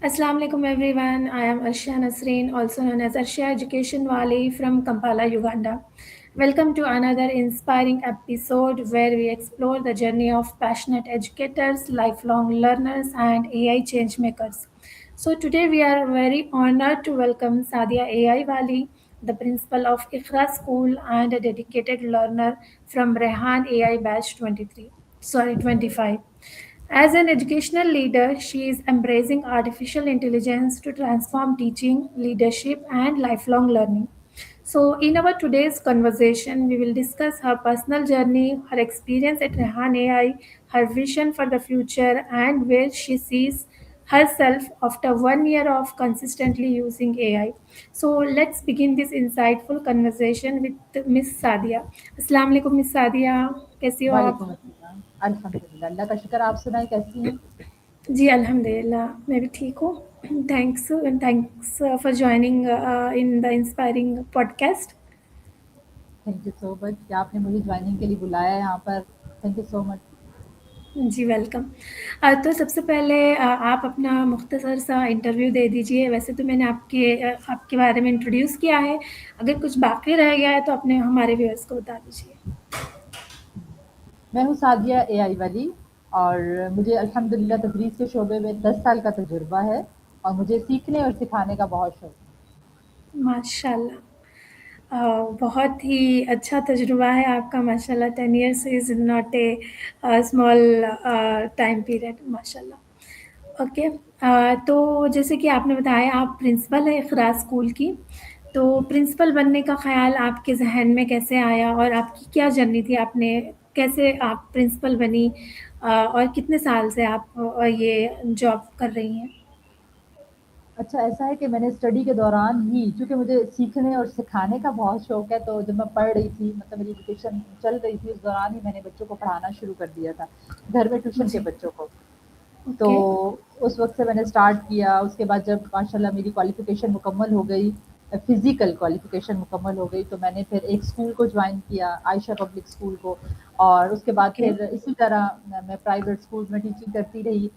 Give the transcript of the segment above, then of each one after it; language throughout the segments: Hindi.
Assalamu alaikum everyone. I am Arshia Nasreen, also known as Arshia Education Wali from Kampala, Uganda. Welcome to another inspiring episode where we explore the journey of passionate educators, lifelong learners, and AI change makers. So today we are very honored to welcome Sadia AI Wali, the principal of Ikhra School and a dedicated learner from Rehan AI Batch 25. As an educational leader, she is embracing artificial intelligence to transform teaching, leadership, and lifelong learning. So, in our today's conversation, we will discuss her personal journey, her experience at Rehan AI, her vision for the future, and where she sees herself after 1 year of consistently using AI. So, let's begin this insightful conversation with Miss Sadia. Assalamu alaikum, Miss Sadia. कैसी हो आप? वालेकुम अस्सलाम। अल्हम्दुलिल्लाह, अल्लाह का शुक्र। आप सुनाएँ कैसी हैं? जी, अल्हम्दुलिल्लाह, मैं भी ठीक हूँ। Thanks for joining in the inspiring podcast. Thank you so much कि आपने मुझे जॉइनिंग के लिए बुलाया है यहाँ पर। Thank you so much. जी, वेलकम। तो सबसे पहले आप अपना मुख्तसर सा इंटरव्यू दे दीजिए। वैसे तो मैंने आपके बारे में इंट्रोड्यूस किया है, अगर कुछ बाकी रह गया है तो अपने हमारे व्यूअर्स को बता दीजिए। मैं हूँ सादिया एआई वाली और मुझे अल्हम्दुलिल्लाह तदरीस के शोबे में 10 साल का तजुर्बा है और मुझे सीखने और सिखाने का बहुत शौक है। माशाल्लाह। बहुत ही अच्छा तजुर्बा है आपका माशाल्लाह। 10 years is not a small time period माशाल्लाह। ओके। तो जैसे कि आपने बताया आप प्रिंसिपल हैं इक़रा स्कूल की, तो प्रिंसिपल बनने का ख़्याल आपके ज़हन में कैसे आया और आपकी क्या जर्नी थी? आपने कैसे आप प्रिंसिपल बनी और कितने साल से आप ये जॉब कर रही हैं? अच्छा, ऐसा है कि मैंने स्टडी के दौरान ही, चूँकि मुझे सीखने और सिखाने का बहुत शौक है, तो जब मैं पढ़ रही थी, मतलब मेरी एजुकेशन चल रही थी, उस दौरान ही मैंने बच्चों को पढ़ाना शुरू कर दिया था, घर में ट्यूशन के जी, बच्चों को। तो ओके, उस वक़्त से मैंने स्टार्ट किया। उसके बाद जब माशाल्लाह मेरी क्वालिफ़िकेशन मुकम्मल हो गई, फ़िज़िकल क्वालिफ़िकेशन मुकम्मल हो गई, तो मैंने फिर एक स्कूल को जॉइन किया, आयशा पब्लिक स्कूल को। और उसके बाद ओके, फिर इसी तरह मैं प्राइवेट स्कूल में टीचिंग करती रही।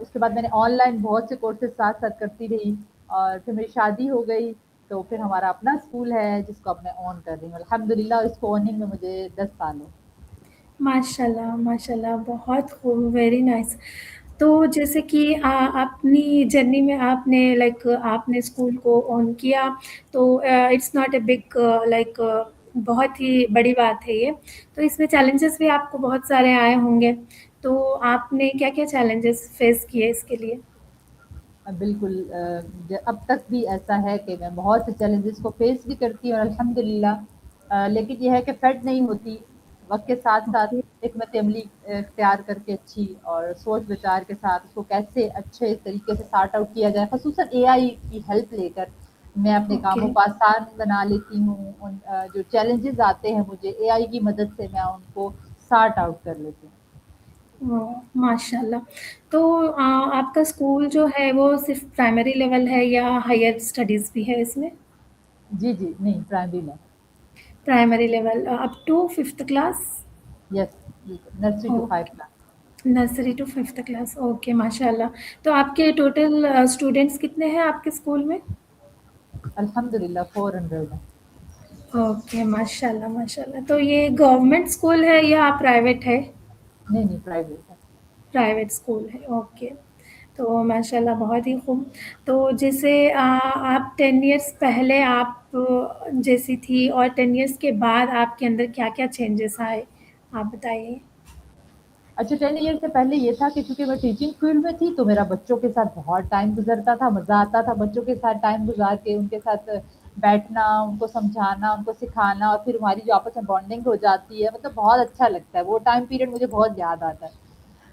उसके बाद मैंने ऑनलाइन बहुत से कोर्सेज़ साथ-साथ करती रही और फिर मेरी शादी हो गई, तो फिर हमारा अपना स्कूल है जिसको अब मैं ऑन कर रही हूँ। अल्हम्दुलिल्लाह इसको ऑनिंग में मुझे 10 साल हो। माशाल्लाह, माशाल्लाह, बहुत खूब, वेरी नाइस। तो जैसे कि अपनी जर्नी में आपने आपने स्कूल को ऑन किया, तो इट्स नॉट अ बिग बहुत ही बड़ी बात है ये। तो इसमें चैलेंजेस भी आपको बहुत सारे आए होंगे, तो आपने क्या-क्या चैलेंजेस फेस किए इसके लिए? बिल्कुल अब तक भी ऐसा है कि मैं बहुत से चैलेंजेस को फेस भी करती हूँ और अल्हम्दुलिल्लाह लेकिन ये है कि फेड नहीं होती। वक्त के साथ ओके, साथ एक अमली इख्तियार करके अच्छी और सोच विचार के साथ उसको कैसे अच्छे तरीके से सार्ट आउट किया जाए, खसूसन एआई की हेल्प लेकर मैं अपने ओके। कामों को आसान बना लेती हूँ। जो चैलेंजेस आते हैं मुझे एआई की मदद से मैं उनको सार्ट आउट कर लेती हूँ। माशाल्लाह। तो आपका स्कूल जो है वो सिर्फ़ प्राइमरी लेवल है या हायर स्टडीज़ भी है इसमें? जी जी, नहीं प्राइमरी में। Primary level up to 5th class? Yes, nursery to five okay, class. Nursery to 5th class, okay माशाल्लाह। तो आपके टोटल स्टूडेंट्स कितने हैं आपके स्कूल में? अल्हम्दुलिल्लाह 400 है। ओके, माशाल्लाह, माशाल्लाह। तो ये गवर्नमेंट स्कूल है या प्राइवेट है? नहीं, नहीं प्राइवेट है। प्राइवेट स्कूल है, ओके। तो माशाल्लाह बहुत ही खूब। तो जैसे आप 10 इयर्स पहले आप जैसी थी और 10 इयर्स के बाद आपके अंदर क्या-क्या चेंजेस आए? आप बताइए। अच्छा 10 ईयर से पहले ये था कि चूँकि मैं टीचिंग फ़ील्ड में थी तो मेरा बच्चों के साथ बहुत टाइम गुज़रता था, मज़ा आता था बच्चों के साथ टाइम गुज़ार के, उनके साथ बैठना, उनको समझाना, उनको सिखाना और फिर हमारी जो आपस में बॉन्डिंग हो जाती है, मतलब बहुत अच्छा लगता है। वो टाइम पीरियड मुझे बहुत याद आता है।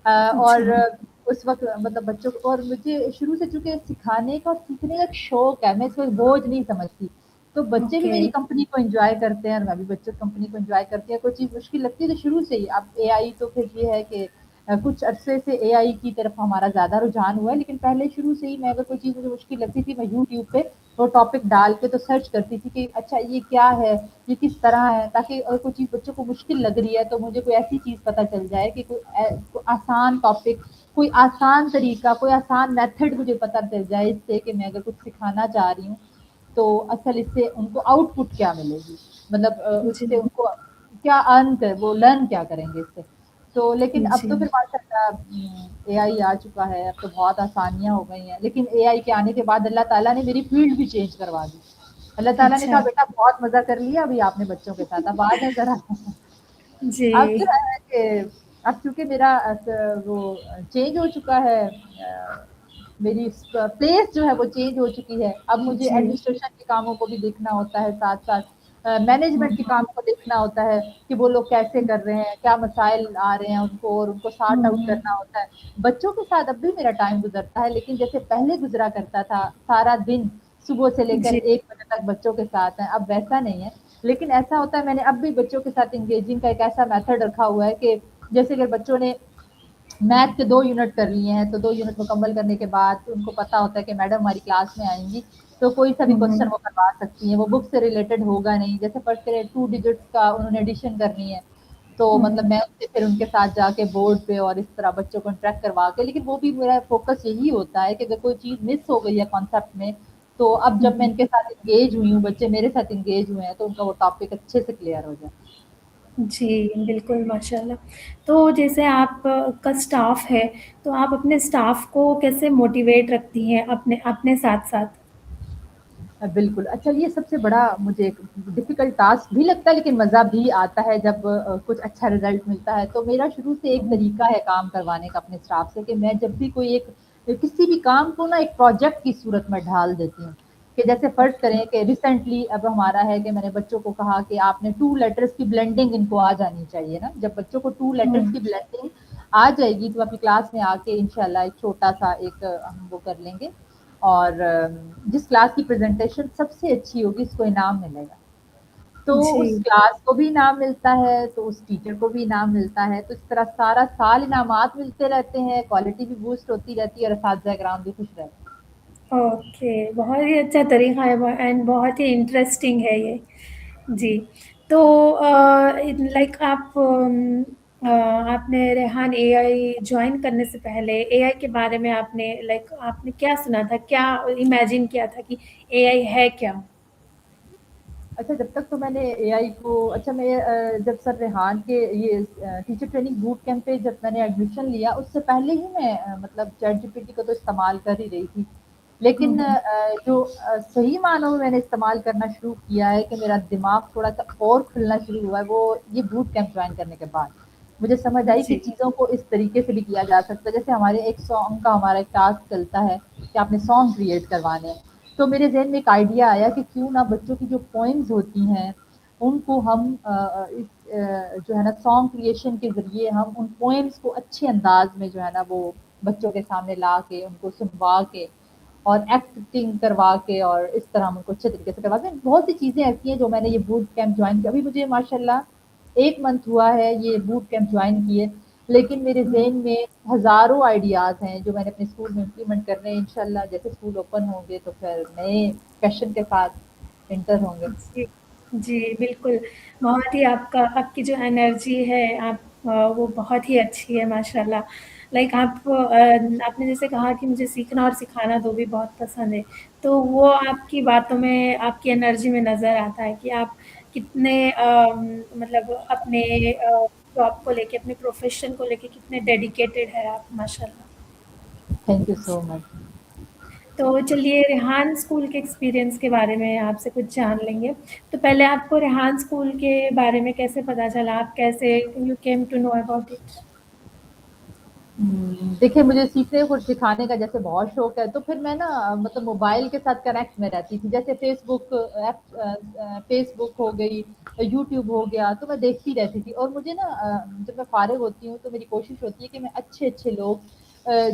अच्छा, और उस वक़्त मतलब बच्चों को और मुझे शुरू से चूँकि सिखाने का और सीखने का एक शौक है, मैं इसको एक बोझ नहीं समझती। तो बच्चे भी ओके, मेरी कंपनी को एन्जॉय करते हैं और मैं भी बच्चों की कंपनी को एन्जॉय करती हूँ। कोई चीज़ मुश्किल लगती है तो शुरू से ही अब एआई तो फिर ये है कि कुछ अरसे से एआई की तरफ हमारा ज़्यादा रुझान हुआ है, लेकिन पहले शुरू से ही मैं अगर कोई चीज़ मुझे मुश्किल लगती थी, मैं यूट्यूब पे वो टॉपिक डाल के तो सर्च करती थी कि अच्छा ये क्या है, ये किस तरह है, ताकि अगर कोई चीज़ बच्चों को मुश्किल लग रही है तो मुझे कोई ऐसी चीज़ पता चल जाए कि कोई आसान टॉपिक, कोई आसान तरीका, कोई आसान मेथड मुझे पता चल जाए, इससे कि मैं अगर कुछ सिखाना चाह रही हूँ तो असल इससे उनको आउटपुट क्या मिलेगी, मतलब जी, उससे उनको क्या अर्न कर, वो लर्न क्या करेंगे इससे। तो लेकिन अब तो जी, फिर माशाल्लाह एआई आ चुका है, अब तो बहुत आसानियां हो गई हैं, लेकिन एआई के आने के बाद अल्लाह ताला ने मेरी फील्ड भी चेंज करवा दी। अल्लाह ताला ने अच्छा, कहा बेटा बहुत मजा कर लिया अभी आपने बच्चों के साथ, अब आ जाए जरा। जी, अब जो है कि अब चूंकि मेरा वो चेंज हो चुका है, मेरी प्लेस जो है वो चेंज हो चुकी है, अब मुझे जी, एडमिनिस्ट्रेशन के कामों को भी देखना होता है, साथ साथ मैनेजमेंट के हुँ, काम को देखना होता है कि वो लोग कैसे कर रहे हैं, क्या मसाइल आ रहे हैं उनको, और उनको सॉर्ट आउट हुँ, करना होता है। बच्चों के साथ अब भी मेरा टाइम गुजरता है, लेकिन जैसे पहले गुजरा करता था सारा दिन सुबह से लेकर जी, 1 बजे तक बच्चों के साथ हैं, अब वैसा नहीं है। लेकिन ऐसा होता है, मैंने अब भी बच्चों के साथ इंगेजिंग का एक ऐसा मेथड रखा हुआ है कि जैसे अगर बच्चों ने मैथ के 2 यूनिट कर लिए हैं, तो 2 यूनिट मुकम्मल करने के बाद उनको पता होता है कि मैडम हमारी क्लास में आएंगी, तो कोई सा भी क्वेश्चन हुँ, वो करवा सकती हैं, वो बुक से रिलेटेड होगा नहीं, जैसे फर्स्ट करें 2 डिजिट्स का उन्होंने एडिशन करनी है, तो मतलब हुँ, मैं उनसे फिर उनके साथ जाके बोर्ड पे और इस तरह बच्चों को इंटरेक्ट करवा के, लेकिन वो भी मेरा फोकस यही होता है कि अगर कोई चीज़ मिस हो गई है कॉन्सेप्ट में, तो अब जब मैं हुँ, इनके साथ इंगेज हुई हूँ, बच्चे मेरे साथ इंगेज हुए हैं, तो उनका वो टॉपिक अच्छे से क्लियर हो जाए। जी, बिल्कुल माशाल्लाह। तो जैसे आप का स्टाफ़ है, तो आप अपने स्टाफ़ को कैसे मोटिवेट रखती हैं अपने अपने साथ-साथ? बिल्कुल। अच्छा, ये सबसे बड़ा मुझे एक डिफ़िकल्ट टास्क भी लगता है, लेकिन मज़ा भी आता है जब कुछ अच्छा रिज़ल्ट मिलता है। तो मेरा शुरू से एक हुँ, तरीका है काम करवाने का अपने स्टाफ़ से कि मैं जब भी कोई एक किसी भी काम को ना एक प्रोजेक्ट की सूरत में ढाल देती हूँ। कि जैसे फ़र्ज़ करें कि रिसेंटली अब हमारा है कि मैंने बच्चों को कहा कि आपने 2 लेटर्स की ब्लेंडिंग इनको आ जानी चाहिए ना। जब बच्चों को 2 लेटर्स हुँ, की ब्लेंडिंग आ जाएगी, तो आपकी क्लास में आके इंशाल्लाह एक छोटा-सा एक हम वो कर लेंगे, और जिस क्लास की प्रेजेंटेशन सबसे अच्छी होगी उसको इनाम मिलेगा। तो उस जी, क्लास को भी इनाम मिलता है, तो उस टीचर को भी इनाम मिलता है, तो इस तरह सारा साल इनामात मिलते रहते हैं, क्वालिटी भी बूस्ट होती रहती है और असातिज़ा किराम भी खुश रहते हैं। ओके, बहुत ही अच्छा तरीक़ा है एंड बहुत ही इंटरेस्टिंग है ये। जी, तो लाइक आप आपने रेहान एआई जॉइन करने से पहले एआई के बारे में आपने लाइक आपने क्या सुना था? क्या इमेजिन किया था कि एआई है क्या? अच्छा, जब तक तो मैंने एआई को, अच्छा मैं जब सर रेहान के ये टीचर ट्रेनिंग बूट कैंप पे जब मैंने एडमिशन लिया, उससे पहले ही मैं मतलब चैट जीपीटी को तो इस्तेमाल कर ही रही थी। हुँ, लेकिन हुँ। जो सही मानों में मैंने इस्तेमाल करना शुरू किया है कि मेरा दिमाग थोड़ा-सा और खुलना शुरू हुआ है, वो ये बूट कैंप जॉइन करने के बाद। मुझे समझ आई कि जी, चीज़ों को इस तरीके से भी किया जा सकता है, जैसे हमारे एक सॉन्ग का हमारा एक टास्क चलता है कि आपने सॉन्ग क्रिएट करवाने हैं। तो मेरे ज़हन में एक आइडिया आया कि क्यों ना बच्चों की जो पोएम्स होती हैं, उनको हम जो है ना सॉन्ग क्रिएशन के ज़रिए हम उन पोएम्स को अच्छे अंदाज़ में जो है ना वो बच्चों के सामने ला के, उनको सुनवा के और एक्टिंग करवा के और इस तरह हम उनको अच्छे तरीके से करवा के, बहुत सी चीज़ें ऐसी हैं जो मैंने ये बूट कैंप जॉइन किया। अभी मुझे माशाल्लाह 1 मंथ हुआ है ये बूट कैंप जॉइन किए, लेकिन मेरे हुँ, ज़हन में हज़ारों आइडियाज़ हैं जो मैंने अपने स्कूल में इम्प्लीमेंट करने हैं। इंशाल्लाह जैसे स्कूल ओपन होंगे तो फिर नए पैशन के साथ एंटर होंगे। जी, जी, बिल्कुल। बहुत ही आपका आपकी जो एनर्जी है आप वो बहुत ही अच्छी है माशाल्लाह। लाइक आप आपने जैसे कहा कि मुझे सीखना और सिखाना 2 भी बहुत पसंद है। तो वो आपकी बातों में, आपकी एनर्जी में नज़र आता है कि आप कितने मतलब अपने जॉब को लेके, अपने प्रोफ़ेशन को लेके कितने डेडिकेटेड हैं आप माशाल्लाह। थैंक यू जी। So much. तो चलिए रेहान स्कूल के एक्सपीरियंस के बारे में आपसे कुछ जान लेंगे। तो पहले आपको रेहान स्कूल के बारे में कैसे पता चला? आप कैसे you came to know about it? देखिए मुझे सीखने और सिखाने का जैसे बहुत शौक है, तो फिर मैं ना मतलब मोबाइल के साथ कनेक्ट में रहती थी, जैसे फेसबुक हो गई, यूट्यूब हो गया, तो मैं देखती रहती थी, और मुझे ना जब मैं फारिग होती हूँ तो मेरी कोशिश होती है कि मैं अच्छे अच्छे लोग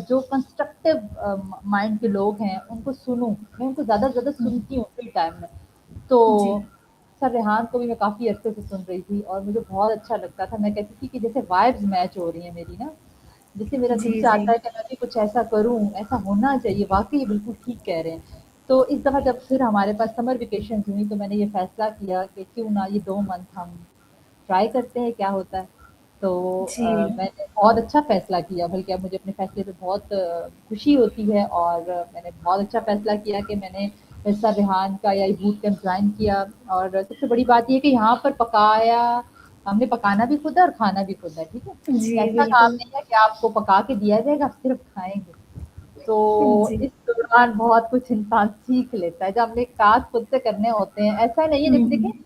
जो कंस्ट्रक्टिव माइंड के लोग हैं उनको सुनूं, मैं उनको ज़्यादा से ज़्यादा हुँ, सुनती हूँ फ्री टाइम में। तो जी। सर रेहान को भी मैं काफ़ी अरसे से सुन रही थी और मुझे बहुत अच्छा लगता था, मैं कहती थी कि जैसे वाइब्स मैच हो रही हैं मेरी ना, जिससे मेरा दिल जी, जी। चाहता है कि मैं भी कुछ ऐसा करूँ, ऐसा होना चाहिए, वाक़ई बिल्कुल ठीक कह रहे हैं। तो इस दफ़ा जब फिर हमारे पास समर वेकेशंस हुई तो मैंने ये फ़ैसला किया कि क्यों ना ये 2 मंथ हम ट्राई करते हैं क्या होता है। तो जी, मैंने बहुत अच्छा फ़ैसला किया, बल्कि अब मुझे अपने फ़ैसले पे बहुत खुशी होती है और मैंने बहुत अच्छा फ़ैसला किया कि मैंने सर रेहान का या बूट कैंप ज्वाइन किया। और सबसे बड़ी बात ये है कि यहाँ पर पकाया हमने पकाना भी खुद है और खाना भी खुद है, ठीक है? जी, ऐसा काम बिल्कुल। नहीं है कि आपको पका के दिया जाएगा, आप सिर्फ खाएँगे। तो जी। इस दौरान बहुत कुछ इंसान सीख लेता है, जब हमें टास्क खुद से करने होते हैं। ऐसा नहीं है हुँ, जैसे देखें हुँ।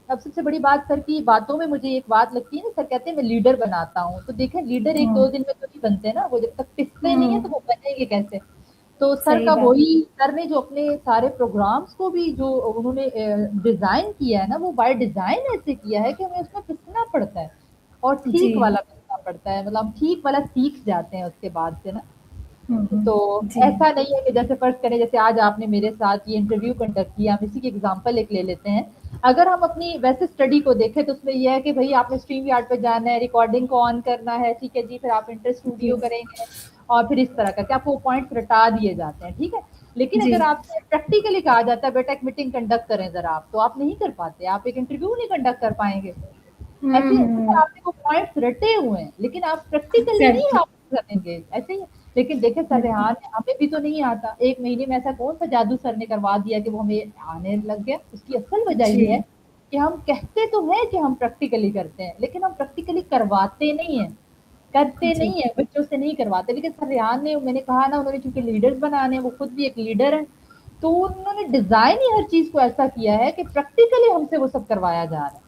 अब सबसे बड़ी बात सर की बातों में मुझे एक बात लगती है ना, सर कहते हैं मैं लीडर बनाता हूँ। तो देखें लीडर 1-2 हुँ, दिन में तो नहीं बनते ना, वो जब तक पिसते नहीं है तो हुँ। वो बनेंगे कैसे? तो सर सही का बात। वही सर ने जो अपने सारे प्रोग्राम्स को भी जो उन्होंने डिज़ाइन किया है ना, वो बाय डिज़ाइन ऐसे किया है कि हमें उसमें पिसना पड़ता है और जी। ठीक वाला पिसना पड़ता है। मतलब हम ठीक वाला सीख जाते हैं उसके बाद से ना। हुँ, तो हुँ। जी। ऐसा नहीं है कि जैसे फ़र्ज़ करें जैसे आज आपने मेरे साथ ये इंटरव्यू कंडक्ट किया, हम इसी की एग्ज़ाम्पल एक ले लेते हैं। अगर हम अपनी वैसे स्टडी को देखें तो उसमें ये है कि भई आपने स्ट्रीम यार्ड पे जाना है, रिकॉर्डिंग को ऑन करना है, ठीक है जी, फिर आप इंटर जी। स्टूडियो करेंगे और फिर इस तरह करके आपको वो पॉइंट्स रटा दिए जाते हैं, ठीक है? लेकिन जी। अगर आपसे प्रैक्टिकली कहा जाता है बेटा एक मीटिंग कंडक्ट करें ज़रा आप, तो आप नहीं कर पाते, आप एक इंटरव्यू नहीं कंडक्ट कर पाएँगे। हुँ, ऐसे ठीक है हुँ। आपने वो पॉइंट्स रटे हुए हैं, लेकिन आप प्रैक्टिकली नहीं एग्ज़ैक्टली। आप करेंगे, ऐसे ही है। लेकिन देखिए सर बिल्कुल। रेहान हमें भी तो नहीं आता, 1 महीने में ऐसा कौन-सा जादू सर ने करवा दिया कि वो हमें आने लग गया। उसकी असल वजह ये है जी। कि हम कहते तो हैं कि हम प्रैक्टिकली करते हैं, लेकिन हम प्रैक्टिकली करवाते नहीं हैं, करते जी। नहीं हैं, बच्चों से नहीं करवाते। लेकिन सर रेहान ने मैंने कहा ना उन्होंने चूँकि लीडर्स बनाने हैं, वो खुद भी एक लीडर हैं, तो उन्होंने डिज़ाइन ही हर चीज़ को ऐसा किया है कि प्रैक्टिकली हमसे वो सब करवाया जा रहा है।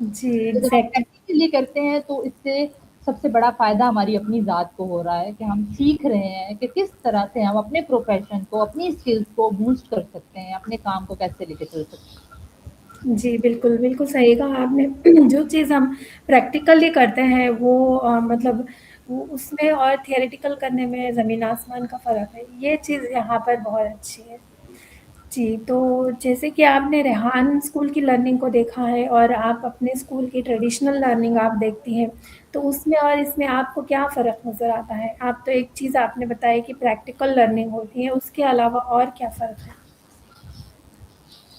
जी, तो जब हम एग्ज़ैक्टली। प्रैक्टिकली करते हैं तो इससे सबसे बड़ा फ़ायदा हमारी अपनी ज़ात को हो रहा है कि हम सीख रहे हैं कि किस तरह से हम अपने प्रोफ़ेशन को, अपनी स्किल्स को बूस्ट कर सकते हैं, अपने काम को कैसे लेके चल सकते हैं। जी, बिल्कुल, बिल्कुल सही कहा आपने। जो चीज़ हम प्रैक्टिकली करते हैं वो मतलब वो उसमें और थियरेटिकल करने में ज़मीन आसमान का फ़र्क है। ये चीज़ यहाँ पर बहुत अच्छी है। जी, तो जैसे कि आपने रेहान स्कूल की लर्निंग को देखा है और आप अपने स्कूल की ट्रेडिशनल लर्निंग आप देखती हैं, तो उसमें और इसमें आपको क्या फ़र्क नज़र आता है? आप तो एक चीज़ आपने बताया कि प्रैक्टिकल लर्निंग होती है, उसके अलावा और क्या फ़र्क है?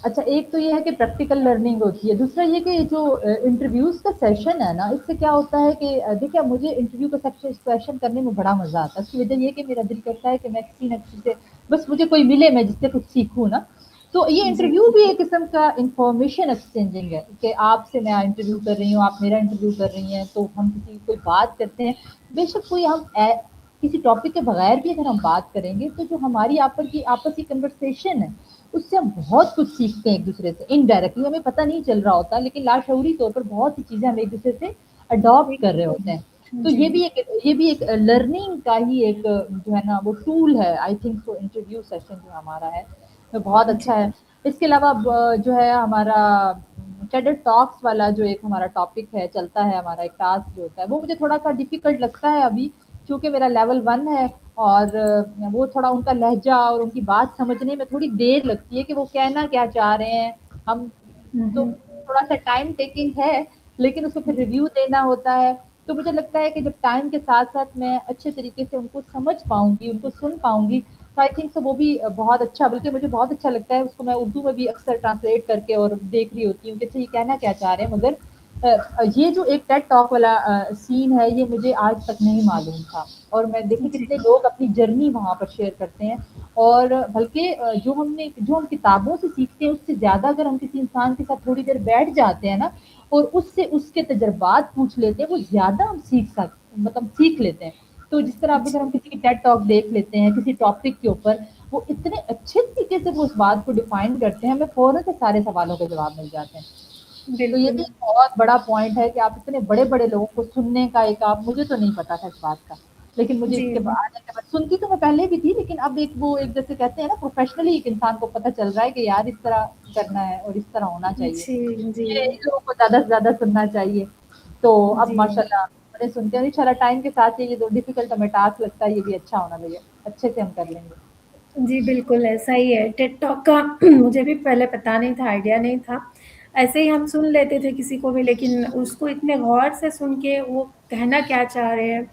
अच्छा, एक तो ये है कि प्रैक्टिकल लर्निंग होती है, दूसरा ये कि जो इंटरव्यूज़ का सेशन है ना, इससे क्या होता है कि देखिए मुझे इंटरव्यू का सेशन करने में बड़ा मज़ा आता है। उसकी वजह ये है कि मेरा दिल करता है कि मैं किसी न किसी से बस मुझे कोई मिले, मैं जिससे कुछ सीखूँ ना। तो ये जी, इंटरव्यू भी एक किस्म का इन्फॉर्मेशन एक्सचेंजिंग है कि आपसे मैं इंटरव्यू कर रही हूँ, आप मेरा इंटरव्यू कर रही हैं, तो हम किसी कोई बात करते हैं। बेशक कोई हम किसी टॉपिक के बगैर भी अगर हम बात करेंगे, तो जो हमारी आपसी कन्वर्सेशन है, उससे हम बहुत कुछ सीखते हैं एक दूसरे से इनडायरेक्टली हमें पता नहीं चल रहा होता लेकिन लाशऊरी तौर पर बहुत सी चीज़ें हम एक दूसरे से अडॉप्ट कर रहे होते हैं। तो जी, ये भी एक लर्निंग का ही एक जो है ना वो टूल है I think so interview session जो हमारा है वो बहुत जी, अच्छा है। इसके अलावा जो है हमारा टेड टॉक्स वाला जो एक हमारा टॉपिक है चलता है हमारा एक टास्क जो होता है वो मुझे थोड़ा सा डिफिकल्ट लगता है अभी क्योंकि मेरा लेवल 1 है और वो थोड़ा उनका लहजा और उनकी बात समझने में थोड़ी देर लगती है कि वो कहना क्या चाह रहे हैं। हम हुँ, तो हुँ। थोड़ा सा टाइम टेकिंग है लेकिन उसको फिर रिव्यू देना होता है। तो मुझे लगता है कि जब टाइम के साथ-साथ मैं अच्छे तरीके से उनको समझ पाऊँगी, उनको सुन पाऊँगी, तो आई थिंक सो वो भी बहुत अच्छा बल्कि मुझे बहुत अच्छा लगता है उसको मैं उर्दू में भी अक्सर ट्रांसलेट करके और देख रही होती हूँ कि अच्छा ये कहना क्या चाह रहे हैं मगर ये जो एक टेड टॉक वाला सीन है ये मुझे आज तक नहीं मालूम था और मैं देखिए जी, कितने लोग अपनी जर्नी वहाँ पर शेयर करते हैं और बल्कि जो हम किताबों से सीखते हैं उससे ज़्यादा अगर हम किसी इंसान के साथ थोड़ी देर बैठ जाते हैं ना और उससे उसके तजर्बात पूछ लेते हैं वो ज़्यादा हम सीख लेते हैं। तो जिस तरह अब अगर जी, हम किसी की टेड टॉक देख लेते हैं किसी टॉपिक के ऊपर वो इतने अच्छे तरीके से वो उस बात को डिफाइन करते हैं हमें फ़ौरन से सारे सवालों के जवाब मिल जाते हैं। तो ये भी बिल्कुल। एक बहुत बड़ा पॉइंट है कि आप इतने बड़े-बड़े लोगों को सुनने का एक आप मुझे तो नहीं पता था इस बात का। लेकिन मुझे जी, इसके जी। बाद आने के बाद सुनती तो मैं पहले भी थी लेकिन अब एक वो एक जैसे कहते हैं ना प्रोफ़ेशनली एक इंसान को पता चल रहा है कि यार इस तरह करना है और इस तरह होना चाहिए। जी, जी, ये इन लोगों को ज़्यादा से ज़्यादा सुनना चाहिए। तो अब जी। माशाल्लाह बड़े सुनते हैं इंशाल्लाह टाइम के साथ ये जो डिफ़िकल्ट हमें टास्क लगता है ये भी अच्छा होना चाहिए। अच्छे से हम कर लेंगे। जी, बिल्कुल ऐसा ही है। टेड टॉक का मुझे भी पहले पता नहीं था, आइडिया नहीं था। ऐसे ही हम सुन लेते थे किसी को भी लेकिन उसको इतने गौर से सुन के वो कहना क्या चाह रहे हैं,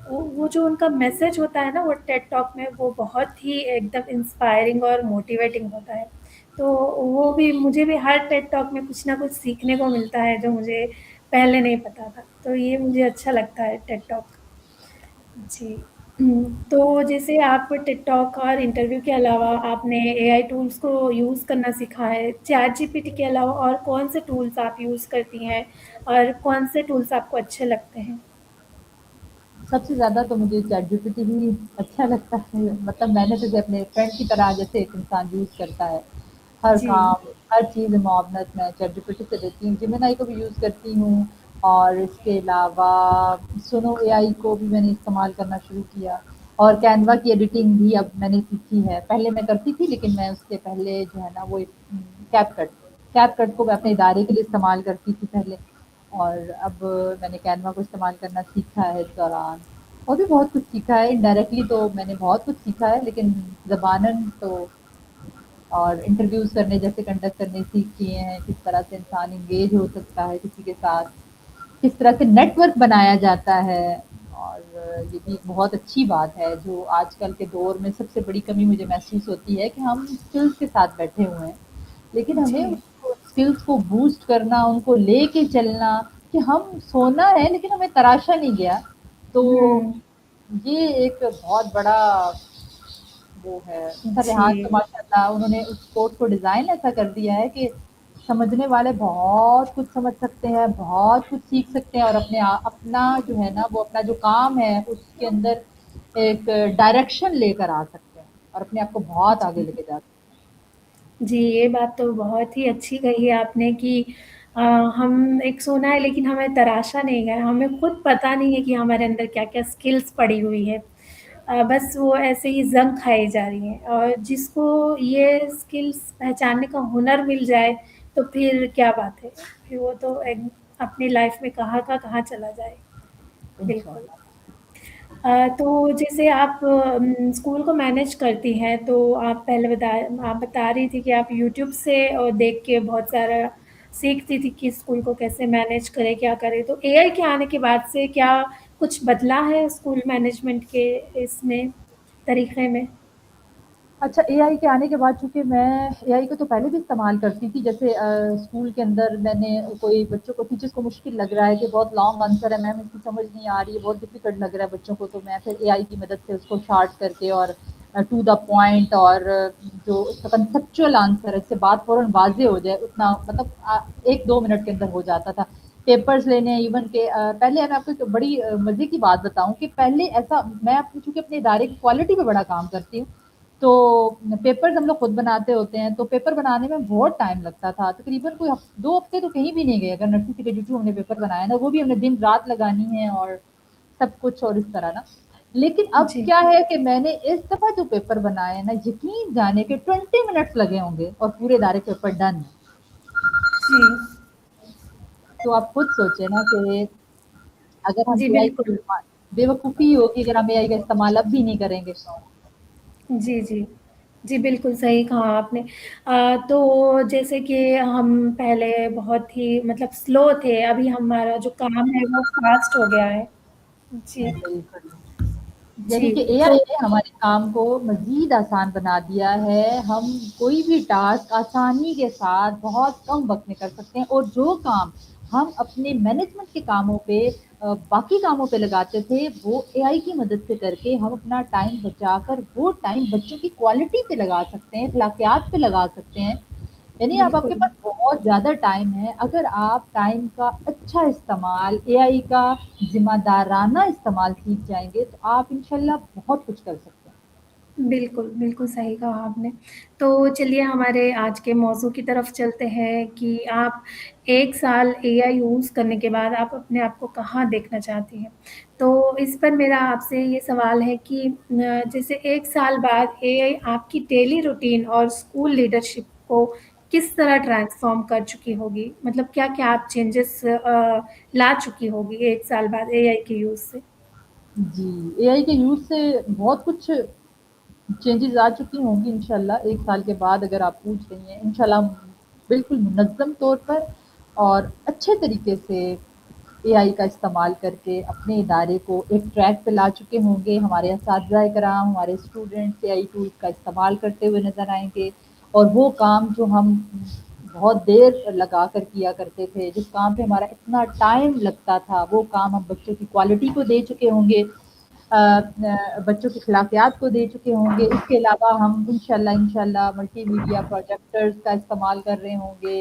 वो जो उनका मैसेज होता है ना वो टेड टॉक में, वो बहुत ही एकदम इंस्पायरिंग और मोटिवेटिंग होता है। तो वो भी मुझे भी हर टेड टॉक में कुछ ना कुछ सीखने को मिलता है जो मुझे पहले नहीं पता था। तो ये मुझे अच्छा लगता है टेड टॉक। जी। तो जैसे आप टिकटॉक और इंटरव्यू के अलावा आपने एआई टूल्स को यूज़ करना सीखा है, चैट जीपीटी के अलावा और कौन से टूल्स आप यूज़ करती हैं और कौन से टूल्स आपको अच्छे लगते हैं? सबसे ज़्यादा तो मुझे चैटजीपीटी ही अच्छा लगता है। मतलब मैंने तो इसे अपने फ्रेंड की तरह जैसे एक इंसान यूज़ करता है, हर जी। काम, हर चीज़ मुआवनत मैं चैटजीपीटी से देती हूँ। जेमिनी को भी यूज़ करती हूँ और इसके अलावा सुनो एआई को भी मैंने इस्तेमाल करना शुरू किया और कैनवा की एडिटिंग भी अब मैंने सीखी है। पहले मैं करती थी लेकिन मैं उससे पहले जो है ना वो कैपकट कैपकट को मैं अपने इदारे के लिए इस्तेमाल करती थी पहले और अब मैंने कैनवा को इस्तेमाल करना सीखा है इस दौरान। और भी बहुत कुछ सीखा है, इनडायरेक्टली तो मैंने बहुत कुछ सीखा है लेकिन ज़बानन तो और इंटरव्यूज़ करने जैसे कंडक्ट करने सीख किए हैं, किस तरह से इंसान एंगेज हो सकता है किसी के साथ, किस तरह से नेटवर्क बनाया जाता है और ये भी एक बहुत अच्छी बात है जो आजकल के दौर में सबसे बड़ी कमी मुझे महसूस होती है कि हम स्किल्स के साथ बैठे हुए हैं, लेकिन हमें जी। उसको स्किल्स को बूस्ट करना, उनको लेके चलना कि हम सोना है लेकिन हमें तराशा नहीं गया। तो हुँ। ये एक बहुत बड़ा वो है सरेआम तो जी। माशाल्लाह उन्होंने उस कोर्स को डिज़ाइन ऐसा कर दिया है कि समझने वाले बहुत कुछ समझ सकते हैं, बहुत कुछ सीख सकते हैं और अपना जो है ना वो अपना जो काम है उसके अंदर एक डायरेक्शन लेकर आ सकते हैं और अपने आप को बहुत आगे जी। लेके जा सकते जी, ये बात तो बहुत ही अच्छी कही है आपने कि अ, हम एक सोना है लेकिन हमें तराशा नहीं गया, हमें खुद पता नहीं है कि हमारे अंदर क्या-क्या स्किल्स पड़ी हुई है। बस वो ऐसे ही ज़ंग खाई जा रही हैं और जिसको ये स्किल्स पहचानने का हुनर मिल जाए, तो फिर क्या बात है। फिर वो तो एक अपनी लाइफ़ में कहाँ का कहाँ चला जाए। हैं बिल्कुल। इंशाल्लाह। तो जैसे आप स्कूल को मैनेज करती हैं, तो आप बता रही थी कि आप यूट्यूब से देख के बहुत सारा सीखती थी कि स्कूल को कैसे मैनेज करें, क्या करें। तो एआई के आने के बाद से क्या कुछ बदला है स्कूल मैनेजमेंट के इसमें, तरीक़े में? अच्छा एआई के आने के बाद चूँकि मैं एआई को तो पहले भी इस्तेमाल करती थी जैसे स्कूल के अंदर मैंने कोई बच्चों को टीचर्स को मुश्किल लग रहा है कि बहुत लॉन्ग आंसर है मैम इसकी समझ नहीं आ रही है, बहुत डिफ़िकल्ट लग रहा है बच्चों को तो मैं फिर एआई की मदद से उसको शॉर्ट करके और टू द पॉइंट और जो उसका कंसेप्चुअल आंसर है, इससे बात फ़ौरन वाज़ेह हो जाए उतना मतलब 1-2 मिनट के अंदर हो जाता था। पेपर्स लेने इवन के पहले मैं आपको एक बड़ी मज़े की बात बताऊँ कि पहले ऐसा मैं अपनी चूँकि अपने इदारे की क्वालिटी पे बड़ा काम करती हूँ, तो पेपर्स हम लोग खुद बनाते होते हैं, तो पेपर बनाने में बहुत टाइम लगता था। तकरीबन कोई 2 हफ्ते तो कहीं भी नहीं गए अगर नर्सिंग से ग्रेजुएट हमने पेपर बनाया ना, वो भी हमने दिन-रात लगानी है और सब कुछ और इस तरह ना। लेकिन अब जी। क्या है कि मैंने इस दफ़ा जो पेपर बनाए ना, यकीन जाने के 20 मिनट्स लगे होंगे और पूरे इदारे के पेपर डन है। जी। तो आप खुद सोचिए ना कि अगर हम जी, एआई का बिल्कुल। इस्तेमाल बेवकूफ़ी होगी अगर हम एआई का इस्तेमाल अब भी नहीं करेंगे। जी, जी। जी, बिल्कुल सही कहा आपने। तो जैसे कि हम पहले बहुत ही मतलब स्लो थे, अभी हमारा जो काम है वो फ़ास्ट हो गया है। जी। बिल्कुल। यानी जी, कि तो एआई ने हमारे काम को मज़ीद आसान बना दिया है। हम कोई भी टास्क आसानी के साथ बहुत कम वक़्त में कर सकते हैं और जो काम हम अपने मैनेजमेंट के कामों पे बाकी कामों पे लगाते थे, वो एआई की मदद से करके हम अपना टाइम बचाकर वो टाइम बच्चों की क्वालिटी पे लगा सकते हैं, अखलाकियात पे लगा सकते हैं। यानी अब आपके बिल्कुल। पास बहुत ज़्यादा टाइम है, अगर आप टाइम का अच्छा इस्तेमाल, एआई का ज़िम्मेदाराना इस्तेमाल सीख जाएँगे, तो आप इंशाल्लाह बहुत कुछ कर सकते हैं। बिल्कुल, बिल्कुल सही कहा आपने। तो चलिए हमारे आज के मौज़ू की तरफ चलते हैं कि आप 1 साल एआई यूज़ करने के बाद आप अपने आप को कहाँ देखना चाहती हैं? तो इस पर मेरा आपसे ये सवाल है कि जैसे 1 साल बाद एआई आपकी डेली रूटीन और स्कूल लीडरशिप को किस तरह ट्रांसफ़ॉर्म कर चुकी होगी? मतलब क्या-क्या आप चेंजेस ला चुकी होगी 1 साल बाद एआई के यूज़ से? जी, एआई के यूज़ से बहुत कुछ चेंजेज़ आ चुकी होंगी इंशाल्लाह 1 साल के बाद अगर आप पूछ रही हैं। इंशाल्लाह बिल्कुल मुनज़्ज़म तौर पर और अच्छे तरीके से एआई का इस्तेमाल करके अपने इदारे को एक ट्रैक पे ला चुके होंगे। हमारे असातिज़ा कराम, हमारे स्टूडेंट्स एआई टूल्स का इस्तेमाल करते हुए नज़र आएँगे और वो काम जो हम बहुत देर लगा कर किया करते थे, जिस काम पे हमारा इतना टाइम लगता था, वो काम हम बच्चों की क्वालिटी को दे चुके होंगे। बच्चों की अखलाकियात को दे चुके होंगे। इसके अलावा हम इंशाल्लाह मल्टीमीडिया प्रोजेक्टर्स का इस्तेमाल कर रहे होंगे,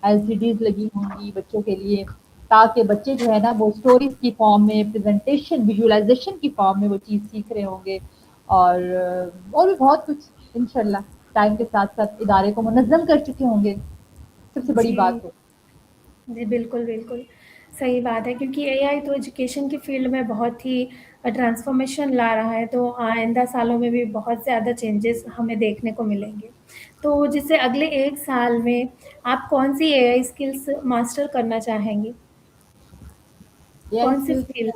एलसीडीज़ लगी होंगी बच्चों के लिए, ताकि बच्चे जो है ना वो स्टोरीज़ की फॉर्म में, प्रेज़ेंटेशन, विजुअलाइज़ेशन की फॉर्म में वो चीज़ सीख रहे होंगे और भी बहुत कुछ इंशाल्लाह टाइम के साथ-साथ इदारे को मुनज़्ज़म कर चुके होंगे। सबसे बड़ी जी, बात है। जी, बिल्कुल, बिल्कुल। सही बात है क्योंकि एआई तो एजुकेशन की फ़ील्ड में बहुत ही ट्रांसफ़ॉर्मेशन ला रहा है, तो आइंदा सालों में भी बहुत ज़्यादा चेंजेस हमें देखने को मिलेंगे। तो जैसे अगले 1 साल में आप कौन-सी एआई स्किल्स मास्टर करना चाहेंगी? एआई कौन-सी स्किल्स फ़ील्ड?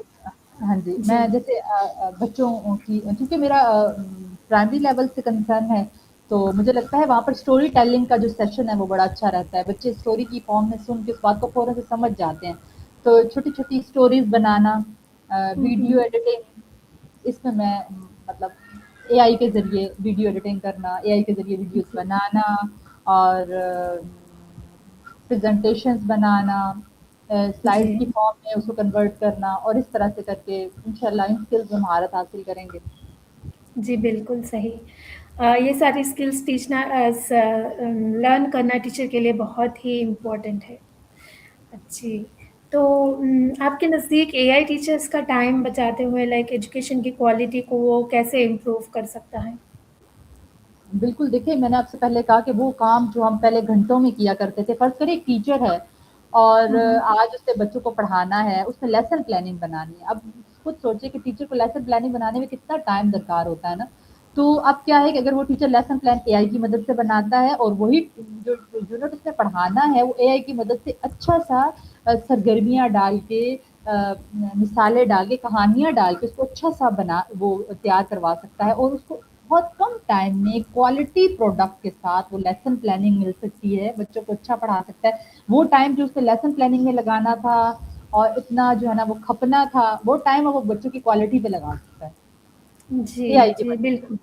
हाँ जी, जी। मैं जैसे बच्चों की क्योंकि मेरा प्राइमरी लेवल से कंसर्न है, तो मुझे लगता है वहाँ पर स्टोरी टेलिंग का जो सेशन है वो बड़ा अच्छा रहता है। बच्चे स्टोरी की फॉर्म में सुन के उस बात को फ़ौरन से समझ जाते हैं। तो छोटी-छोटी स्टोरीज़ बनाना, हुँ, वीडियो हुँ। एडिटिंग इसमें मैं मतलब एआई के ज़रिए वीडियो एडिटिंग करना, एआई के ज़रिए वीडियोज़ जी, बनाना और प्रेज़ेंटेशंस बनाना, जी। स्लाइड्स की फॉर्म में उसको कन्वर्ट करना और इस तरह से करके इंशाल्लाह इन स्किल्स में महारत हासिल करेंगे। जी, बिल्कुल सही। ये सारी स्किल्स लर्न करना टीचर के लिए बहुत ही इम्पोर्टेंट है। जी, तो आपके नज़दीक एआई टीचर्स का टाइम बचाते हुए लाइक एजुकेशन की क्वालिटी को वो कैसे इम्प्रूव कर सकता है? बिल्कुल, देखिए मैंने आपसे पहले कहा कि वो काम जो हम पहले घंटों में किया करते थे, फ़र्ज़ करिए एक टीचर है और हुँ, हुँ। आज उसे बच्चों को पढ़ाना है, उसने लेसन प्लानिंग बनानी है। अब खुद सोचिए कि टीचर को लेसन प्लानिंग बनाने में कितना टाइम दरकार होता है ना। तो अब क्या है कि अगर वो टीचर लेसन प्लान एआई की मदद से बनाता है और वही जो यूनिट उसने पढ़ाना है, वो एआई की मदद से अच्छा-सा सरगर्मियाँ डाल के मिसालें डाल के, कहानियाँ डाल के उसको अच्छा-सा बना वो तैयार करवा सकता है और उसको बहुत कम टाइम में क्वालिटी प्रोडक्ट के साथ वो लेसन प्लानिंग मिल सकती है, बच्चों को अच्छा पढ़ा सकता है। वो टाइम जो उसने लेसन प्लानिंग में लगाना था और इतना जो है ना वो खपना था, वो टाइम अब वो बच्चों की क्वालिटी पे लगा सकता है, जी, एआई की जी, मदद से। बिल्कुल।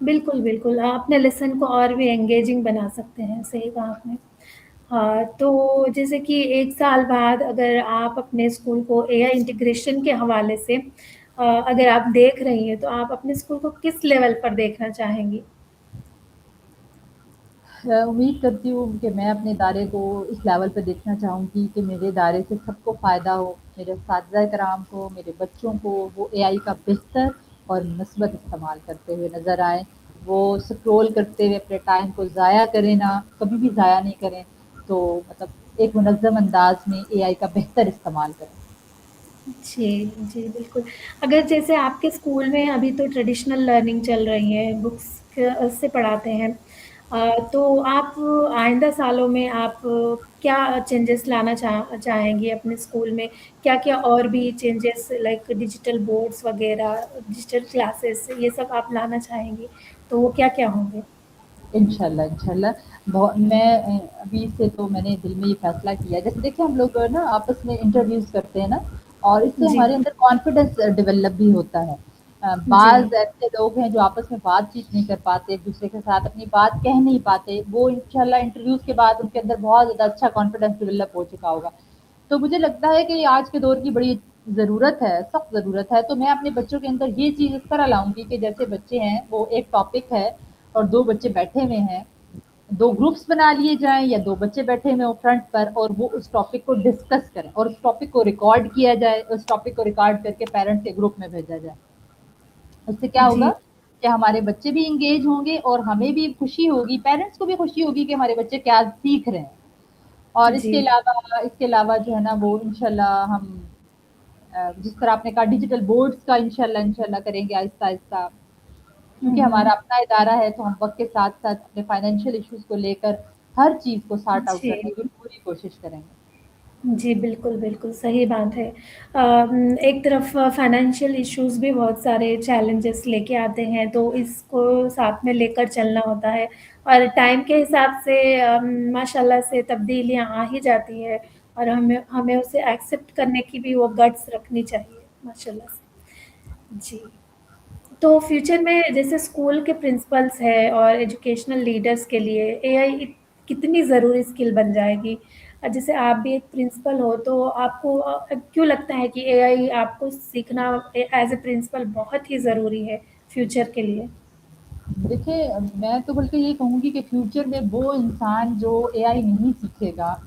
बिल्कुल, बिल्कुल। आप अपने लेसन को और भी एंगेजिंग बना सकते हैं, सही कहा आपने। हाँ, तो जैसे कि 1 साल बाद अगर आप अपने स्कूल को एआई इंटीग्रेशन के हवाले से अगर आप देख रही हैं, तो आप अपने स्कूल को किस लेवल पर देखना चाहेंगी? उम्मीद करती हूँ कि मैं अपने इदारे को इस लेवल पे देखना चाहूँगी कि मेरे इदारे से सबको फ़ायदा हो, मेरे असातिज़ा कराम को, मेरे बच्चों को वो एआई का बेहतर और मुस्बत इस्तेमाल करते हुए नज़र आएँ। वो स्क्रॉल करते हुए अपने टाइम को ज़ाया करें ना, कभी भी ज़ाया नहीं करें। तो मतलब एक मुनज़्ज़म अंदाज़ में एआई का बेहतर इस्तेमाल करें। जी, जी, बिल्कुल। अगर जैसे आपके स्कूल में अभी तो ट्रेडिशनल लर्निंग चल रही है, बुक्स से पढ़ाते हैं। तो आप आइंदा सालों में आप क्या चेंजेस लाना चाहेंगी अपने स्कूल में? क्या-क्या और भी चेंजेस लाइक डिजिटल बोर्ड्स वगैरह, डिजिटल क्लासेस ये सब आप लाना चाहेंगी? तो वो क्या-क्या होंगे? इंशाल्लाह, इंशाल्लाह। मैं अभी से तो मैंने दिल में ये फ़ैसला किया है। जैसे देखिए हम लोग ना आपस में इंटरव्यूज़ करते हैं ना और इससे जी, हमारे अंदर कॉन्फिडेंस डेवलप भी होता है। जी, बाज़ ऐसे लोग हैं जो आपस में बातचीत नहीं कर पाते, एक-दूसरे के साथ अपनी बात कह नहीं पाते, वो इंशाल्लाह इंटरव्यूज़ के बाद उनके अंदर बहुत ज़्यादा अच्छा कॉन्फिडेंस डेवलप हो चुका होगा। तो मुझे लगता है कि आज के दौर की बड़ी ज़रूरत है, सख्त ज़रूरत है, तो मैं अपने बच्चों के अंदर ये चीज़ इस तरह लाऊँगी कि जैसे बच्चे हैं, वो एक टॉपिक है और 2 बच्चे बैठे हुए हैं, 2 ग्रुप्स बना लिए जाएँ या 2 बच्चे बैठे हुए हों फ्रंट पर और वो उस टॉपिक को डिस्कस करें और उस टॉपिक को रिकॉर्ड किया जाए, उस टॉपिक को रिकॉर्ड करके पेरेंट्स के ग्रुप में भेजा जाए। उससे क्या होगा जी, कि हमारे बच्चे भी एंगेज होंगे और हमें भी खुशी होगी, पेरेंट्स को भी खुशी होगी कि हमारे बच्चे क्या सीख रहे हैं। और जी। इसके अलावा जो है ना वो इंशाल्लाह हम जिस तरह आपने कहा डिजिटल बोर्ड्स का इंशाल्लाह इंशाल्लाह करेंगे आहिस्ता-आहिस्ता। हुँ, क्योंकि हमारा हुँ। अपना इदारा है तो हम वक़्त के साथ-साथ अपने फाइनेंशियल इश्यूज़ को लेकर हर चीज़ को सॉर्ट आउट जी। करने की पूरी कोशिश करेंगे। जी, बिल्कुल, बिल्कुल, सही बात है। एक तरफ फाइनेंशियल इश्यूज़ भी बहुत सारे चैलेंजेस लेके आते हैं, तो इसको साथ में लेकर चलना होता है और टाइम के हिसाब से माशाल्लाह से तब्दीलियाँ आ ही जाती हैं। और हमें हमें उसे एक्सेप्ट करने की भी वो गट्स रखनी चाहिए, माशाल्लाह से। जी। तो फ्यूचर में जैसे स्कूल के प्रिंसिपल्स हैं और एजुकेशनल लीडर्स के लिए एआई कितनी ज़रूरी स्किल बन जाएगी? जैसे आप भी एक प्रिंसिपल हो, तो आपको क्यों लगता है कि एआई आपको सीखना एज़ अ प्रिंसिपल बहुत ही ज़रूरी है फ्यूचर के लिए? देखिए, मैं तो बल्कि ये कहूँगी कि फ्यूचर में वो इंसान जो एआई नहीं सीखेगा,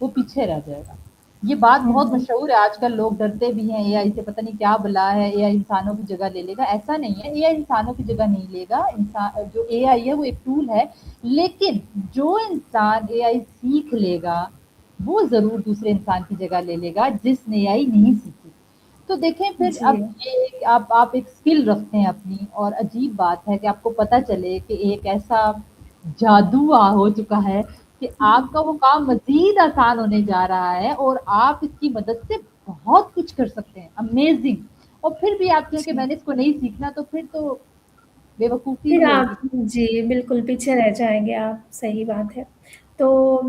वो पीछे रह जाएगा। ये बात हुँ, बहुत हुँ। मशहूर है, आजकल लोग डरते भी हैं एआई से, पता नहीं क्या बला है, एआई इंसानों की जगह ले लेगा। ऐसा नहीं है, एआई इंसानों की जगह नहीं लेगा। इंसान जो एआई है वो एक टूल है, लेकिन जो इंसान एआई सीख लेगा, वो ज़रूर दूसरे इंसान की जगह ले लेगा जिसने एआई नहीं सीखी। तो देखें फिर जी। अब ये आप एक स्किल रखते हैं अपनी, और अजीब बात है कि आपको पता चले कि एक ऐसा जादू हो चुका है कि आपका वो काम मज़ीद आसान होने जा रहा है और आप इसकी मदद से बहुत कुछ कर सकते हैं, अमेज़िंग। और फिर भी आप कहें कि जी। मैंने इसको नहीं सीखना, तो फिर तो बेवकूफ़ी फिर ही होगी। आप जी, बिल्कुल पीछे रह जाएँगे आप, सही बात है। तो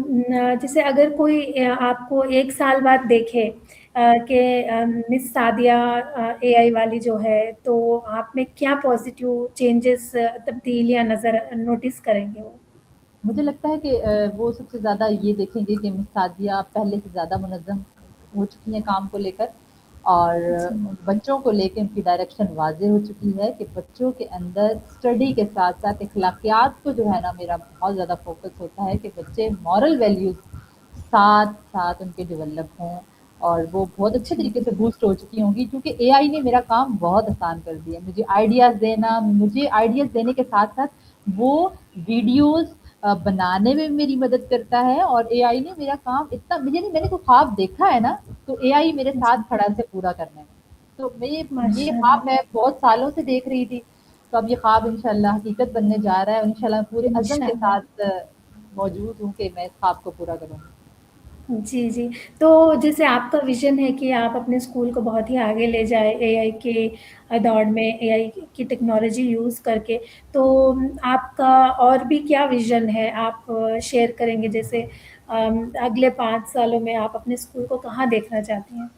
जैसे अगर कोई आपको 1 साल बाद देखे कि मिस सादिया एआई वाली जो है, तो आप में क्या पॉज़िटिव चेंजेस तब्दीलियाँ नज़र नोटिस करेंगे वो? मुझे लगता है कि वो सबसे ज़्यादा ये देखेंगे कि मिस सादिया पहले से ज़्यादा मुनज़्ज़म हो चुकी हैं काम को लेकर, और जी। बच्चों को लेके उनकी डायरेक्शन वाज़ेह हो चुकी है कि बच्चों के अंदर स्टडी के साथ-साथ अखलाकियात को जो है ना, मेरा बहुत ज़्यादा फ़ोकस होता है कि बच्चे मॉरल वैल्यूज़ साथ-साथ उनके डेवलप हों, और वो बहुत अच्छे जी। तरीके से बूस्ट हो चुकी होंगी, क्योंकि एआई ने मेरा काम बहुत आसान कर दिया। मुझे आइडियाज़ देने के साथ-साथ वो वीडियोज़ बनाने में मेरी मदद करता है, और एआई ने मेरा काम इतना, मुझे नहीं, मैंने कोई ख्वाब देखा है ना, तो एआई मेरे साथ जी। खड़ा है उसे पूरा करने में। तो ये ख्वाब माशाअल्लाह। मैं बहुत सालों से देख रही थी, तो अब ये ख्वाब इंशाल्लाह हकीकत बनने जा रहा है, और इंशाल्लाह पूरे अज़म के इंशाअल्लाह। साथ मौजूद हूँ कि मैं इस ख्वाब को पूरा करूँगी। जी, जी। तो जैसे आपका विज़न है कि आप अपने स्कूल को बहुत ही आगे ले जाएँ एआई के दौर में, एआई की टेक्नोलॉजी यूज़ करके। तो आपका और भी क्या विज़न है? आप शेयर करेंगे जैसे अगले 5 सालों में आप अपने स्कूल को कहाँ देखना चाहती हैं?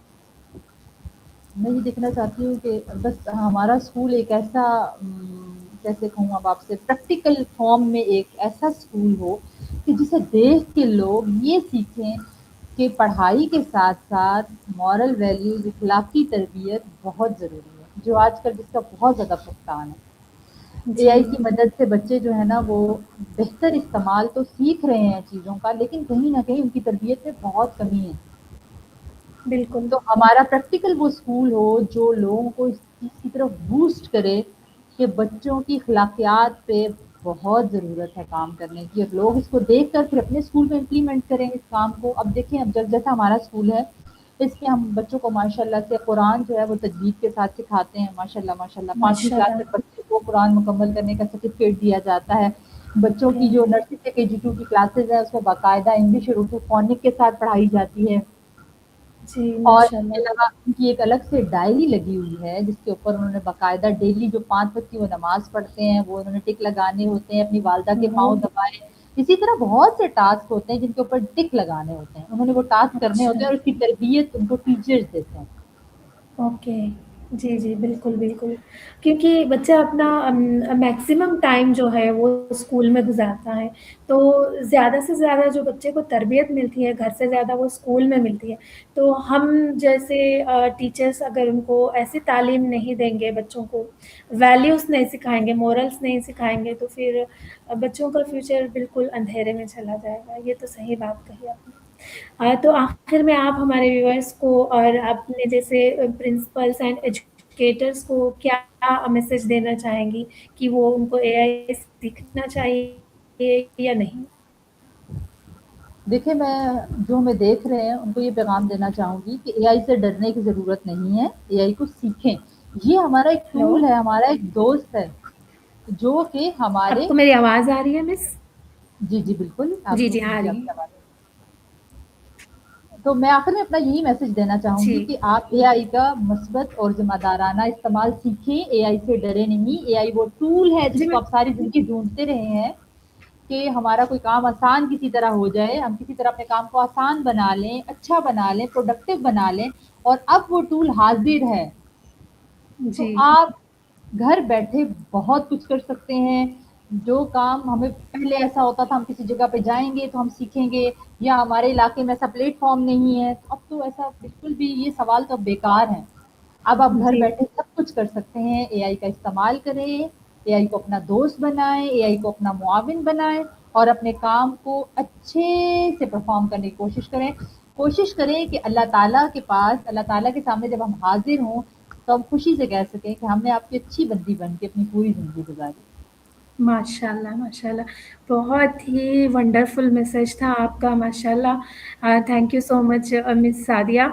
मैं ये देखना चाहती हूँ कि बस हमारा स्कूल एक ऐसा कैसे कहूँ अब आपसे, प्रैक्टिकल फॉर्म में एक ऐसा स्कूल हो कि जिसे देख के लोग ये सीखें कि पढ़ाई के साथ-साथ मॉरल वैल्यूज़, अखलाकी तरबियत बहुत ज़रूरी है, जो आजकल जिसका बहुत ज़्यादा फ़ुक़दान है। जी, एआई की मदद से बच्चे जो है ना, वो बेहतर इस्तेमाल तो सीख रहे हैं चीज़ों का, लेकिन कहीं न कहीं उनकी तरबियत में बहुत कमी है। बिल्कुल। तो हमारा प्रैक्टिकल वो स्कूल हो जो लोगों को इस चीज़ की तरफ बूस्ट करे कि बच्चों की अखलाकियात पे बहुत ज़रूरत है काम करने की, और लोग इसको देख कर फिर अपने स्कूल में इम्प्लीमेंट करें इस काम को। अब देखिए, अब जैसा हमारा स्कूल है, इसमें हम बच्चों को माशाल्लाह से कुरान जो है वो तजवीज़ के साथ सिखाते हैं, माशाल्लाह माशाल्लाह। 5वीं क्लास माशाअल्लाह। तक बच्चे को कुरान मुकम्मल करने का सर्टिफ़िकेट दिया जाता है। बच्चों ओके। की जो नर्सरी से केजी 2 की क्लासेज़ है, उसमें बाकायदा इंग्लिश और उर्दू फ़ोनिक के साथ पढ़ाई जाती है। जी, और इसके माशाअल्लाह। अलावा उनकी एक अलग से डायरी लगी हुई है, जिसके ऊपर उन्होंने बाकायदा डेली जो 5 वक़्त की वो नमाज़ पढ़ते हैं, वो उन्होंने टिक लगाने होते हैं, अपनी वालिदा के पाँव ओह! दबाए। इसी तरह बहुत से टास्क होते हैं जिनके ऊपर टिक लगाने होते हैं। उन्होंने वो टास्क करने होते अच्छा। हैं, और उसकी तरबियत उनको टीचर्स देते हैं। ओके। जी, जी, बिल्कुल, बिल्कुल। क्योंकि बच्चा अपना मैक्सिमम टाइम जो है वो स्कूल में गुज़ारता है, तो ज़्यादा से ज़्यादा जो बच्चे को तरबियत मिलती है घर से ज़्यादा वो स्कूल में मिलती है। तो हम जैसे टीचर्स अगर उनको ऐसी तालीम नहीं देंगे बच्चों को, वैल्यूज़ नहीं सिखाएँगे, मोरल्स नहीं सिखाएँगे तो फिर बच्चों का फ्यूचर बिल्कुल अंधेरे में चला जाएगा। ये तो सही बात कही आपने। तो आखिर में आप हमारे व्यूअर्स को और अपने जैसे प्रिंसिपल्स एंड एजुकेटर्स को क्या मैसेज देना चाहेंगी कि वो उनको एआई सीखना चाहिए या नहीं? देखिए, मैं जो हमें देख रहे हैं, उनको ये पैगाम देना चाहूँगी कि एआई से डरने की ज़रूरत नहीं है, एआई को सीखें। ये हमारा एक हेलो? टूल है, हमारा एक दोस्त है, जो कि हमारे। आपको मेरी आवाज़ आ रही है मिस? जी, जी, बिल्कुल, जी, आपको जी, आ मुझे रही आपकी है। आवाज़। तो मैं आखिर में अपना यही मैसेज देना जी। चाहूँगी कि आप एआई का मस्बत और ज़िम्मेदाराना इस्तेमाल सीखें, एआई से डरे नहीं। एआई वो टूल है जी, जिसको मैं आप सारी ज़िंदगी ढूँढते रहे हैं, कि हमारा कोई काम आसान किसी तरह हो जाए, हम किसी तरह अपने काम को आसान बना लें, अच्छा बना लें, प्रोडक्टिव बना लें और अब वो टूल हाज़िर है। तो जी, आप घर बैठे बहुत कुछ कर सकते हैं। जो काम हमें पहले ऐसा होता था हम किसी जगह पे जाएँगे तो हम सीखेंगे या हमारे इलाके में ऐसा प्लेटफ़ॉर्म नहीं है, तो अब तो ऐसा बिल्कुल भी ये सवाल तो बेकार हैं। अब आप घर जी, बैठे सब कुछ कर सकते हैं, एआई का इस्तेमाल करें, एआई को अपना दोस्त बनाएँ, एआई को अपना मुआविन बनाएँ और अपने काम को अच्छे से परफ़ॉर्म करने की कोशिश करें। कोशिश करें कि अल्लाह ताला के पास, अल्लाह ताला के सामने जब हम हाज़िर हों, तो हम खुशी से कह सकें कि हमने आपकी अच्छी बंदी बन के अपनी पूरी ज़िंदगी गुज़ारी। माशाल्लाह, माशाल्लाह। बहुत ही वंडरफुल मैसेज था आपका माशाल्लाह। Thank you so much miss Sadia.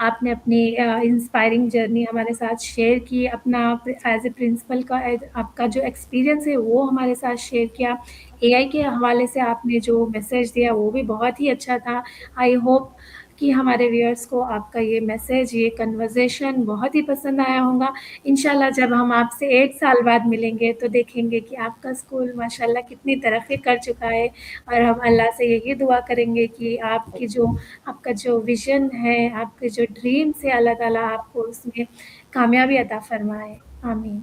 आपने अपनी इंस्पायरिंग जर्नी हमारे साथ शेयर की, अपना एज़ अ प्रिंसिपल का आपका जो एक्सपीरियंस है वो हमारे साथ शेयर किया। एआई के हवाले से आपने जो मैसेज दिया वो भी बहुत ही अच्छा था। आई होप कि हमारे व्यूअर्स को आपका ये मैसेज, ये कन्वर्सेशन बहुत ही पसंद आया होगा। इंशाल्लाह जब हम आपसे 1 साल बाद मिलेंगे तो देखेंगे कि आपका स्कूल माशाल्लाह कितनी तरक्की कर चुका है और हम अल्लाह से यही दुआ करेंगे कि आपका जो विज़न है, आपके जो ड्रीम्स है अल्लाह ताला आपको उसमें कामयाबी अता फ़रमाए। आमीन।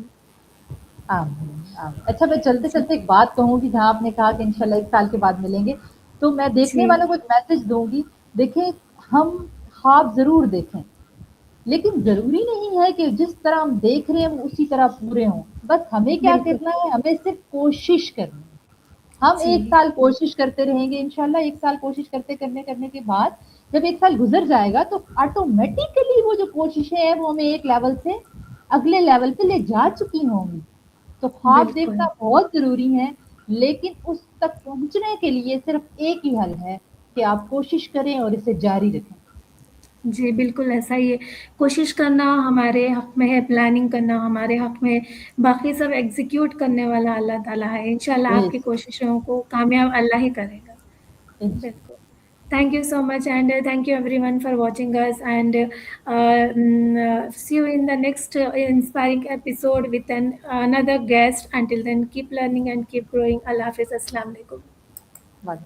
आमीन, आमीन। अच्छा मैं जी, चलते-चलते एक बात कहूँगी जहाँ आपने कहा कि इंशाल्लाह 1 साल के बाद मिलेंगे, तो मैं देखने जी, वालों को एक मैसेज दूँगी, देखें हम ख्वाब ज़रूर देखें, लेकिन ज़रूरी नहीं है कि जिस तरह हम देख रहे हैं हम उसी तरह पूरे हों। बस हमें क्या बिल्कुल। करना है, हमें सिर्फ़ कोशिश करनी है। हम 1 जी, साल कोशिश करते रहेंगे, इंशाल्लाह 1 साल कोशिश करने के बाद जब 1 साल गुज़र जाएगा तो ऑटोमैटिकली वो जो कोशिशें हैं वो हमें एक लेवल से अगले लेवल पे ले जा चुकी होंगी। तो ख्वाब बिल्कुल। देखना बहुत ज़रूरी है, लेकिन उस तक पहुँचने के लिए सिर्फ़ एक ही हल है कि आप कोशिश करें और इसे जारी रखें। जी, बिल्कुल ऐसा ही है। कोशिश करना हमारे हक़ में है, प्लानिंग करना हमारे हक़ में है, बाकी सब एग्ज़ीक्यूट करने वाला अल्लाह ताला है। इंशाल्लाह आपकी बेस कोशिशों को कामयाब अल्लाह ही करेगा। इंशाल्लाह। बिल्कुल। Thank you so much and thank you everyone for watching us and see you in the next inspiring episode with another guest. Until then, keep learning and keep growing. Allah Hafiz. Assalamu alaikum. वाह!